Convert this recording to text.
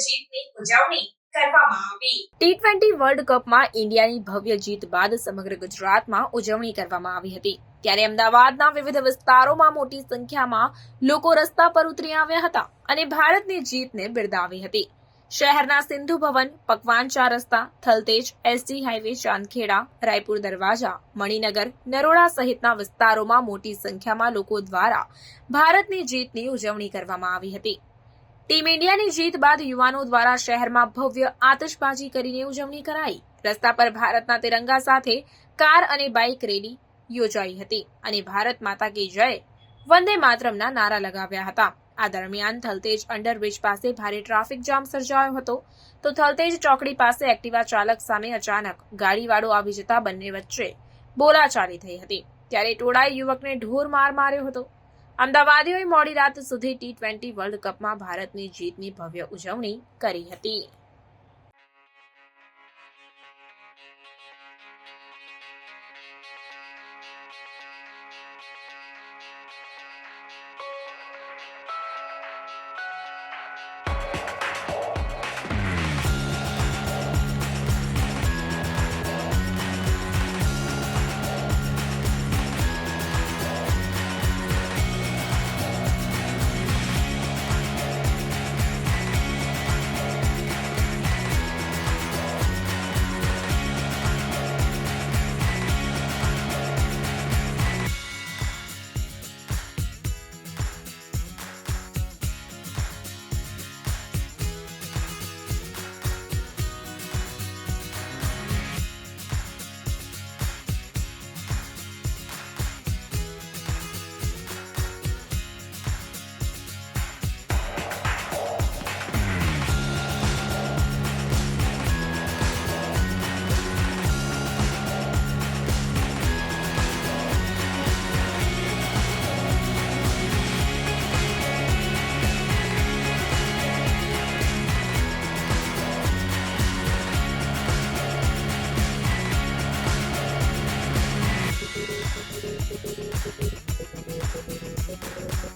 જીતની ઉજવણી કરવામાં આવી। ટી20 વર્લ્ડ કપમાં ઇન્ડિયાની ભવ્ય જીત બાદ સમગ્ર ગુજરાતમાં ઉજવણી કરવામાં આવી હતી। ત્યારે અમદાવાદના વિવિધ વિસ્તારોમાં મોટી સંખ્યામાં લોકો રસ્તા પર ઉતરી આવ્યા હતા અને ભારતની જીતને બિરદાવી હતી। શહેરના સિંધુ ભવન, પકવાન 4 રસ્તા, થલતેજ, એસજી હાઈવે, ચાંદખેડા, રાયપુર દરવાજા, મણિનગર, નરોડા સહિતના વિસ્તારોમાં મોટી સંખ્યામાં લોકો દ્વારા ભારતની જીતની ઉજવણી કરવામાં આવી હતી। ટીમ ઇન્ડિયાની જીત બાદ યુવાનો દ્વારા શહેરમાં ભવ્ય આતશબાજી કરીને ઉજવણી કરાઈ। રસ્તા પર ભારતના તિરંગા સાથે કાર અને બાઇક રેલી યોજાઈ હતી અને ભારત માતા કી જય, વંદે માતરમના નારા લગાવ્યા હતા। આ દરમિયાન થલતેજ અંડરબ્રિજ પાસે ભારે ટ્રાફિક જામ સર્જાયો હતો તો થલતેજ ચોકડી પાસે એક્ટિવા ચાલક સામે અચાનક ગાડીવાળો આવી જતા બંને વચ્ચે બોલાચાલી થઈ હતી। ત્યારે ટોળાએ યુવકને ઢોર માર માર્યો હતો। અમદાવાદીઓએ મોડી રાત સુધી ટી20 વર્લ્ડ કપમાં ભારતની જીતની ભવ્ય ઉજવણી કરી હતી।